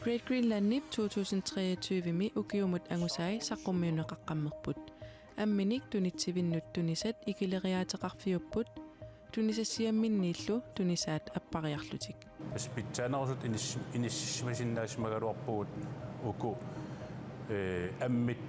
Great Greenlandnip 2023 ukiumut angusai saqqummiuneqaqqammerput amminik tunitsivinnut tunisat ikileriaateqarfiupput tunisassiamminniillu tunisaat appariarlutik aspitsaanarsut inissimasinnaasmagaluarpugut uku ammit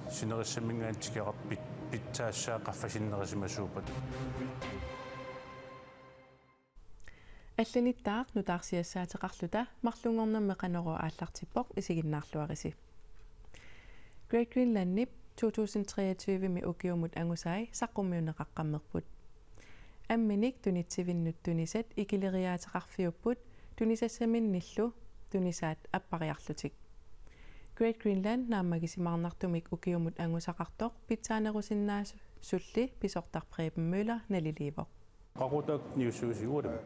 sinerissammingaantikaqarpit pitsaassaa qaffasinnerisimasuupat алланиттаақ нутаарсиассаатеқарлута марлунгорнамме қанеро ааллартиппоқ исигиннаарлуарisi Great Greenlandnip 2023 ми укиумут ангусай саққуммиунеқаққаммерпут амминик тунитсивиннут тунисат икилериаатеқарфиуппут тунисассаминниллу тунисаат аппариарлутик Great Greenland нааммагисимаарнартумик укиумут ангусақартоқ питсаанерусиннаас сулли писортарпреепен мøller налиливоқ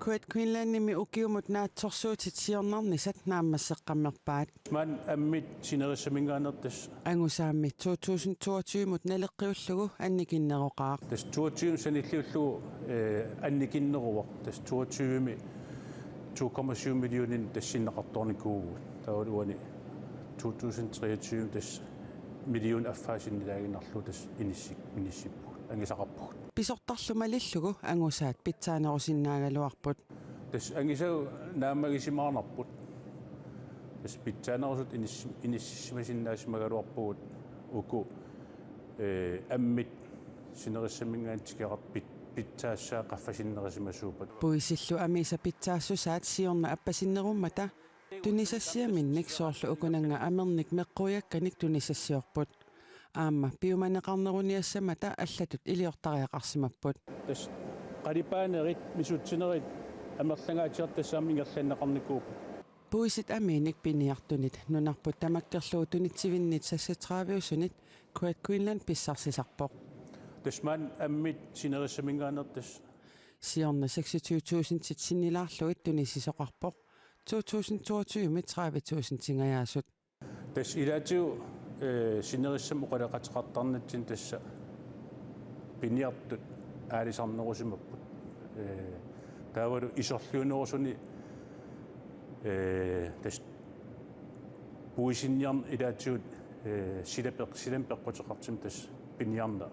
Great Greenlandnimi ukiumut naatsorsuutit siornarnisat naammasseqqammerpaat man ammit sinerissamingaanertas angusaammi 2022 mut naleqqiullugu annikinneroqaaq tas 22 sanilluullugu annikinneruaq tas 22mi 2,7 millionin tassinneqartornikuugu taaluani 2023 tas million affaasinilaaginarlu tas inissippu angisaqarpu pisortarlumalillugu angusaat pitsaanerusinnaagaluarput tas angisau naamagisimaarnarput tas pitsaanerusut inissimasinnaasmagaluarpugut uku ammit sinerissammingaantikaqarpit pitsaassaa qaffasinnerisimasuupat puisillu amiisa pitsaassusaat siorna appasinerummata tunisassiaminnik soorlu ukunanga amernik meqqujakkanik tunisassiorput aamma piumaneqarneruniassamata allatut iliortariaqarsimapput tas qalipaanerit misutsinerit amerlangaatiartassaammingerlanneqarnikuup puisit amiinik piniartunit nunarput tamakkerluu tunitsivinnit sassatraaviusunit Great Greenland pissarsisarpoq tasman ammit sinerissamingaanertas siorna 26000 sinnilaarluit tunisisoqarpoq 2022 mit 30,000 tingajaasut tas ilaatiu sinerissam uqalaqatiqartarnatsin tassa piniartut aalisarnerusimapput taavalu isorluunerusuni tas puisinniarn ilaatiut silampeqqutiqartim tas piniarna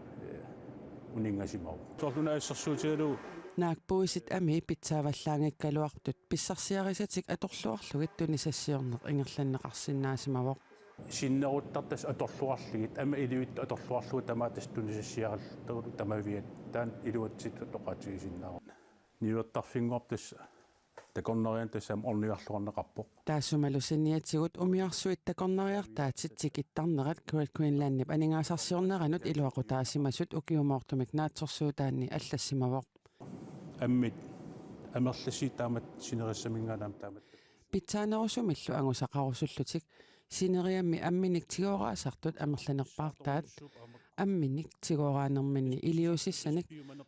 uningasimau sorlunaassersuutigalu naak puisit ami pitsaavallaangikkaluartut pissarsiarisatik atorluarlugit tunisassiorneq ingerlanneqarsinnaasimawoq sinneruttartas atorluarligit ama iluit atorluarlugu tamaatas tunisassiarallu tamaviat taan iluatsit toqatigisinnaru niuattarfinngortas takornerian tassam orniarluarneqarpoq taassumalusiniatigut umiarsuit takorneriartaatit tikittarnerat Great Greenlandnip aningaasarsiorneranut iluaqutaasimasut ukiumoortumik naatsorsuutaanni allassimawoq ammit amerlassitaamat sinerissamingaanaam taamat pitsaanерусумиллу ангусақарусуллутик синериамми амминик тигоораасартут амерланерпаартаат амминик тигоораанерминни илиусиссаник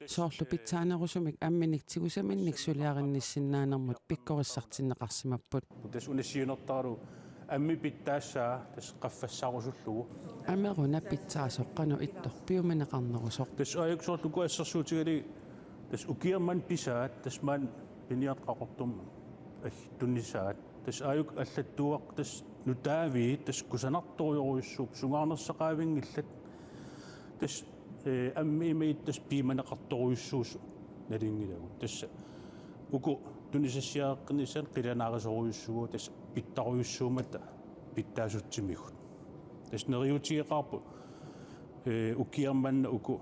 соорлу питсаанерусумик амминик тигусаминник сулиаринниссиннаанермут пиккориссартиннеқарсимаппут тас унассиунертару амми питтаассаа тас қаффассаарусуллугу амеруна питсаасоққану иттор пиуманеқарнерусоқ тас аюксоорлугу ассерсуутигали тас укиерман писаат тасмаан пиниартақортум туннисаат тас аюк аллаттуақ тас нутаави тас кусанарторюруйуссууп сунгаарнерсақаавингиллат тас аммиимаит тас пиманеқарторюйуссуус налингилагу тасса уку тунисассиааққиниссан қиланаарисоруйуссугу тас питтаруйуссуумата питтаасутсимигут тас нериутигеқарпу укиерманна уку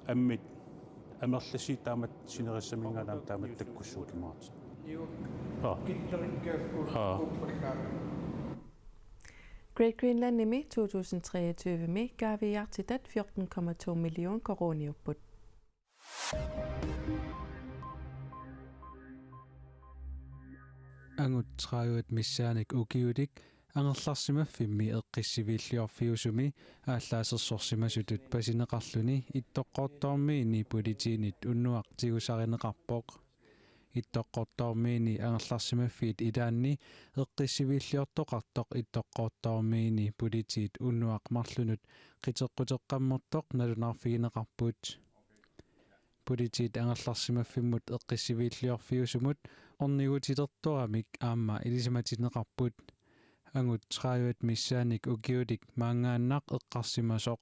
аммит амерласи таамат синериссамингаанаа таамат таккуссуутимаат Great Greenlandnimi 2023 mi gaaviartitat 14,2 million koroniupput angut trajuat missaanik ukiutik angerlarsimaffiimmi eqqissiviilliorfiusumi ааllaasersorsimasutut pasineqarluni ittoqqortormiini politiinit unnuaq tigusarineqarpoq ittoqqortormiini angerlarsimaffiit ilaanni eqqissiviilliortoqartoq ittoqqortormiini politiit unnuaq marlunut qiteqquteqqammortoq nalunarfigineqarput politiit angerlarsimaffimut eqqissiviilliorfiusumut ornigutilertoramik aamma ilismatineqarput angut trajut missaanik ukiutik maangaannaq eqqarsimasoq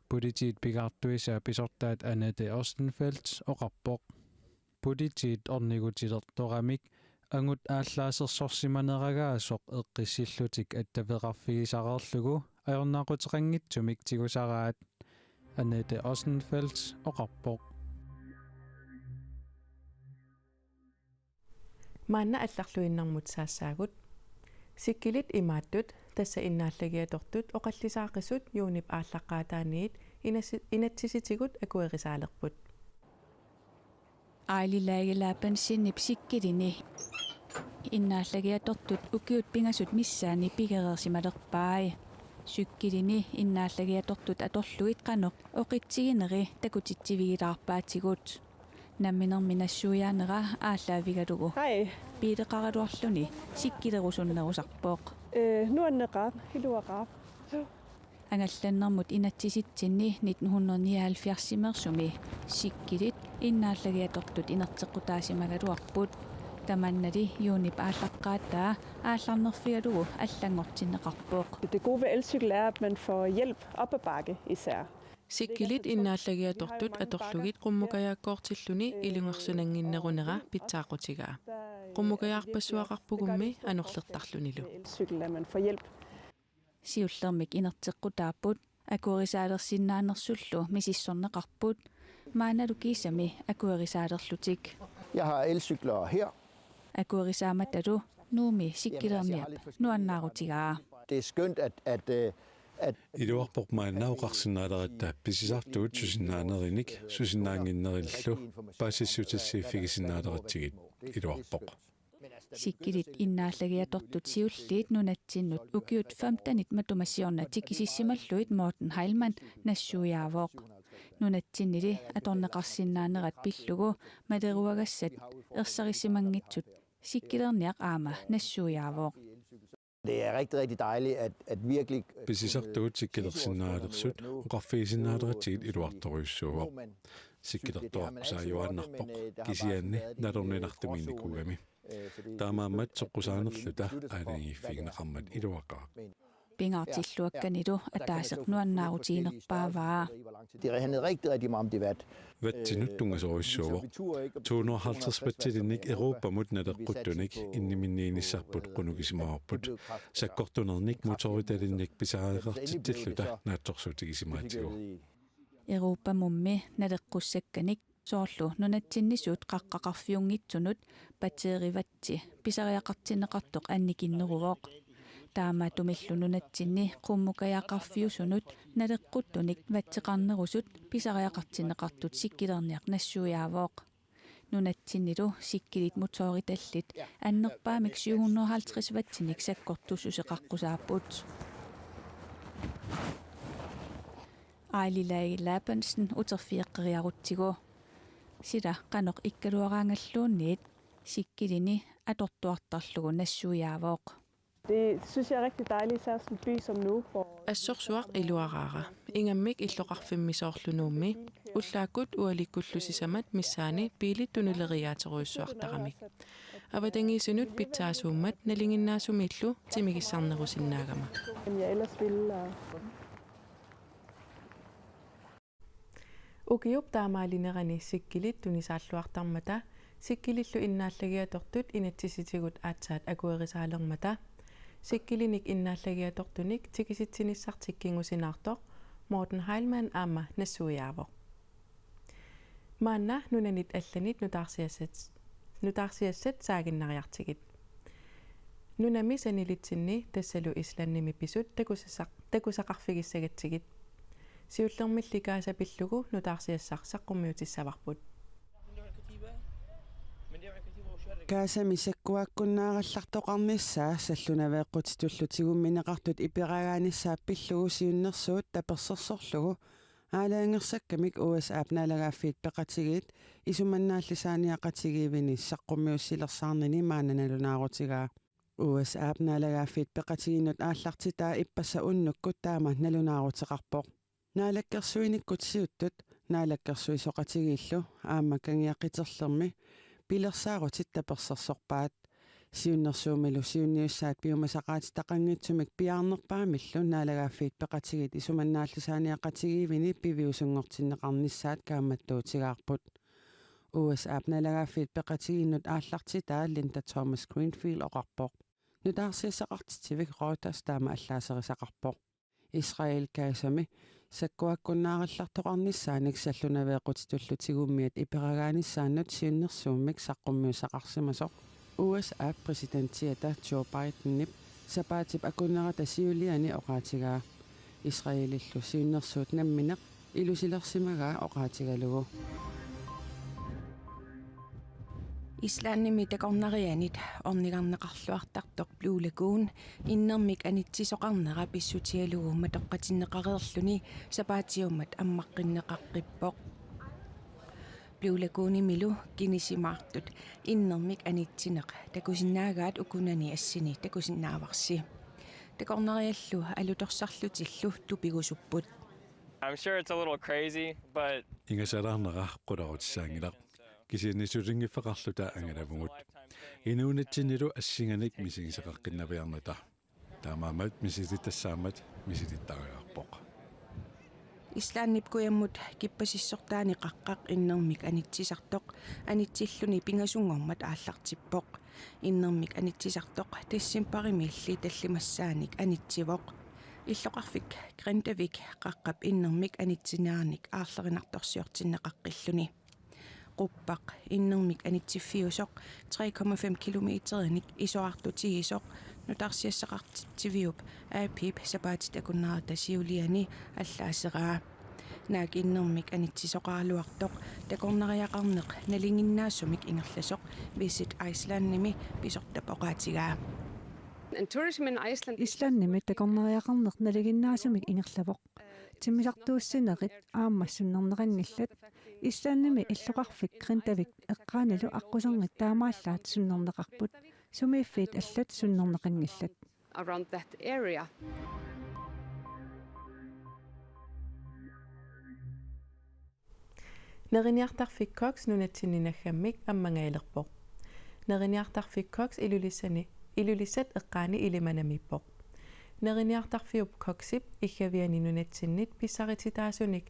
politiet pigartuisa pisortaat Annette Ostenfeldt oqarpoq politiet ornigutilertoramik angut ааllaасерсорсиманерагааsoq eqqissillutik attaveqarfigisaqerlugu ajornaaqutiqanngitsumik tigusaraat Annette Ostenfeldt oqarpoq Maanna алларлуиннармут саассаагут сиккилит имааттут тасса иннааллагиаторtut оқаллисаақисут юунип ааллаққаатааниит инатсиситигут акуерисаалерпут аилилаагилаапан синнип сиккилини иннааллагиаторtut укиут пингасут миссаани пигерерсималерпаи суккилини иннааллагиаторtut аторлуит қано оқитсигинери такутитсивигилаарпаатигут намминерминассуяанера ааллаавигалугу пиилеқаралуарлуни сиккилерусуннерусарпооқ нуаннеқаа хилуақаа ангалланнэрмут инатсиситсинни 1979-симерсуми сиккилит иннааллагиаторtut инертеққутаасимагалуарпут таманнали юунип ааллаққаатаа аалларнерфигалугу аллангортиннеқарпооқ. Det gode ved elcykel er at man får hjælp op ad bakke især. сиккилит иннааллагиаторtut аторлугит qummukajaakkoortilluni ilungersunanginnerunera pitsaaqutigaa qummukajaarpassuaqarpugummi anorlertarlunilu Elcykel er man får hjælp. Siullermik inerteqqutaaput akuerisaalersinnaanersullu misissorneqarput maanalukiisami akuerisaalerlutik Jeg har elcykler her. akuerisaamatalu nuumi sikkilerniap nuannaarutigaa. Det er skønt, at Iluarpoq maannauqarsinnaalerittaa pisisartugut susinnaanerinik susinnaanginnerillu paasissutissiiffigisinnaaleritsigit iluarpoq Sikkilit innaallagiatortut siulliit nunatsinnut ukiut 15 matumassiorna tikisissimalluit Morten Heilmann nassuujaavoq nunatsinnili atorneqarsinnaanerat pillugu maleruagassat ersarissimangitsut sikkilerniaq aama nassuujaavoq det er rigtig dejligt, at virkelig pisisartugut sikkilersinnaalersut uqarfigisinnaaleritsigit iluartoruissuuvoq sikkilertoaqsaajuaannarpoq kisianni nalorninartumiinikugami таамааммат соққусаанерлута аалигиффигнеқармат илуақаа пингаартиллуакканилу атаасернуаннаарутиинерпааваа det handlede rigtig meget om debat. ватсинуттунгасоруйссуувоқ 250 патсилинник европамут налеққуттуник инниминниинissarput qunukisimaarput саккортунерник моториталинник писаариқартиттиллута наатсорсуутигисимаатигу европамумми налеққуссакканик соорlu nunatsinnisuut qaqqaqarfiunngitsunut pateerivatti pisariaqartinneqartoq annikinneruvoq taama tumillu nunatsinni qummukajaaqarfiusunut naleqquttunik vatseqarnerusut pisariaqartinneqartut sikkilerniaq nassuujaavoq nunatsinnilu sikkilit motoritallit annerpaamik 750 watsinik sakkortussuseqarqusaaput aililaagilaappansen uterfiiqqeriarutigu sila qanoq ikkaluaraangalluunniit sikkilini atortuartarlugu nassuujaavoq. Det synes jeg er rigtig dejligt, især sådan en by som nu. ассорсуақ илуараара ингаммик иллоқарфиммисоорлунуумми уллааккут уаликкуллусисамат миссаани пиилиттунилериаатеруйссуартарамик аватангисунут питсаасууммат налингиннаасумиллу тимигиссарнерусиннаагама Jeg ellers ville. Ukiup taamaalinерани sikkilit tunisaalluartarmata sikkilillu innaalлагиаторtut inatsisitigut aatsaat akuerisaalermata sikkilinik innaalлагиаторtunik tikisitsinissartikkingusinаарtoq Morten Heilmann aama nassuujaavoq maanna nunanit allanit nutaarsiassat saaginnariartigit nunami sanilitsinni tassalu islannimi pisut takusaqarfigissagatigit siullermillikaasapillugu nutaarsiassaqsaqqumiutissavarbut kaasamisakkuakkunnaarallartoqarnissaa sallunaveeqqutitullutigummineqartut ipiragaanissaapillugu siunnersuut tapersersorlugu аалаангерсаккамик USA пналагаффит пеқатигит исуманнааллисааниақатигиивини саққумиуссилерсаарнини маананалунаарутигаа USA пналагаффит пеқатигинут ааллартитаа иппасса уннуккут таама налунаарутеқарпоқ наалаккерсуиниккут сиуттут наалаккерсуисоқатигииллу аама кангиаққитерлерми пилерсаарутит таперсерсорпаат Siunnersuumilu siunniussaat piumasaqaatitaqanngitsumik piarnerpaamillu naalagaaffiit peqatigit isumannaallusaaniaqatigiivini piviusungortinneqarnissaat kaammattuutigaarput USA naalagaaffiit peqatiginnut aallartitaa Linda Thomas Greenfield oqarpoq nutaarsiassaqartitivik Reuters taama allaaserisaqarpoq Israel kaasami sakkuakkunnaarallartoqarnissaanik sallunaveequtitullutigiummiat iperagaanissaannut siunnersuummik saqqummiusaqarsimasoq USA presidenttiata Joe Biden sapaatip akunnerata siuliani oqaatigaa Israelillu siunnersuut nammineq ilusilersimagaa oqaatigalugu Islaannimi takornarianit ornigarneqarluartartoq Blue Lagoon innermik anitsisoqarnera pissutialugu matoqqatinneqareerluni sapaatiummat ammaqqinneqaqqippoq Blue Lagooni milu kinisimaartut innermik anitsineq takusinnaagaat ukunani assini takusinnaavarsi takornariallu alutorsarlutillu tupigusupput I'm sure it's a little crazy but ingasalaarneqarqularutissaangilaq kisinnisulingiffaqarluta angalavungut inuunatsinnilu assinganik misigisaqaqqinnaviarnata taamaamat misilitassaammat misilittariarpoq Islaannipkuyammut kippasissortaani qaqqaq innermik anitsisartoq anitsilluni pingasungormat aallartippoq innermik anitsisartoq tassimparimiilli tallimassaanik anitsivoq illoqarfik Grindavik qaqqap innermik anitsinaarnik aarlerinartorsiortinneqaqqilluni quppaq innermik anitsiffiusoq 3,5 kilometerinik isoartutigisoq nutarsiassaqartiviup aapip sapaatit akunnaarta siuliani allaaseraa naak innermik anitsisoqarluartoq takornariaqarneq nalinginnaassumik ingerlasoq Visit Icelandnimi pisortapoqaatigaa Islannimi takornariaqarneq naliginnaasumik ingerlavoq timisartuussinerit aammassunnerneqangillat Islannimi illoqarfik Grindavik eqqaanilu aquserngit taamaallaat sunnerneqarput sumiiffiit allat sunnerneqangillat around that area Neriniartarfikkoks nunatsinninaggammik ammangailerpoq Neriniartarfikkoks ilulissat eqqaani ilimanamippoq Neriniartarfiup koksip iggaviani nunatsinnit pissarititaasunik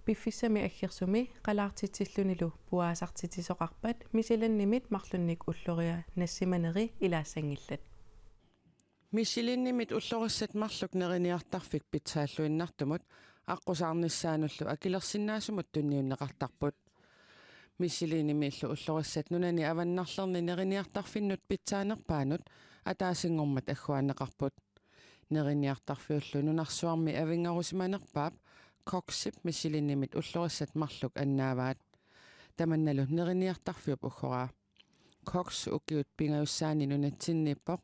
piffissami aggersumi qalaartitsillunilu puaasartitisoqarpat misilannimit marlunnik ulluria nassimaneri ilaassangillat Missilinnimit ullorissat marluk neriniartarfik pitsaalluinnartumut аққусаарнissaanullu акилерсиннаасумут тунниуннеқартарпут миссилинимииллу уллорissat нунани аваннарлерни нерiniartarfinnut питсаанерпаанут атаасингормат аггуанеқарпут нерiniartarfiуллу нунарсуарми авингарусиманерпаап коксип миссилинимит уллорissat марлук аннааваат таманналу нерiniartarfiup уггораа кокс укиут пингаюссаани нунатсинниппоқ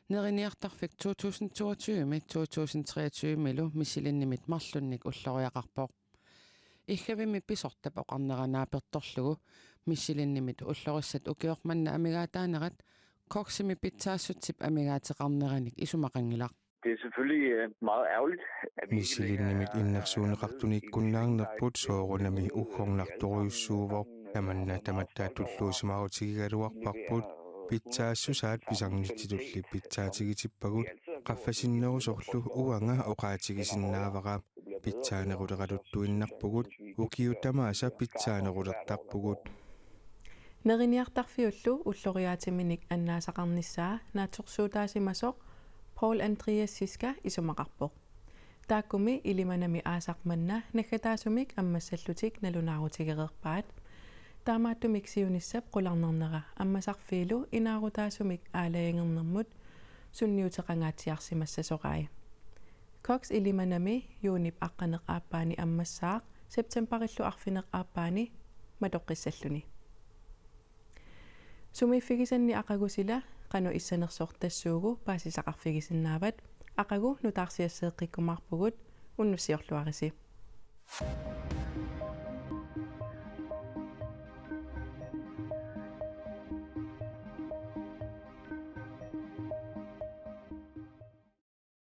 Neriniartarfik 2022 2023 milu misilinimit marlunnik ulloriaqarpoq Ighavimi pisortapoqarneranaapertorlugu misilinimit ullorissat ukiormanna amigaataanerat koksimi pitsaassutip amigaateqarneranik isumaqangilaq Det er selvfølgelig meget ærgerligt at misilinimit innersuuneqartunikkunnaarnerput soorunami ukhornartoriussuuvoq tamanna tamattaatulluusimaarutigigaluarparput Pitsaasussaat pisarnittitulli pitsaatigitippagut qaffasinnerisorlu uanga oqaatigisinnaavara pitsaaneruleqaluttuinnarpugut ukiutamaasa pitsaanerulertarpugut Neriniartarfiullu ulloriaatiminik annaasaqarnissaa naatorsuutaasimasoq Paul Andreas Siska isumaqarpoq taakkumi ilimanami aasaqmanna naggataasumik ammassallutik nalunaarutigeriqpaat таамааттумик сиуниссап qulарнернера аммасарфиилу инаарутаасумик аалаангернэрмут сунниутеқангаатиарсимассасораи Cox ilimanami юунип аққанеқ ааппаани аммассаақ септембариллу арфинеқ ааппаани матоққиссаллуни сумиффигисанни ақагусила қану иссанерсортассуугу паасисақарфигисиннаават ақагу нутаарсиассеэққиккумаарпугут уннуссиорлуариси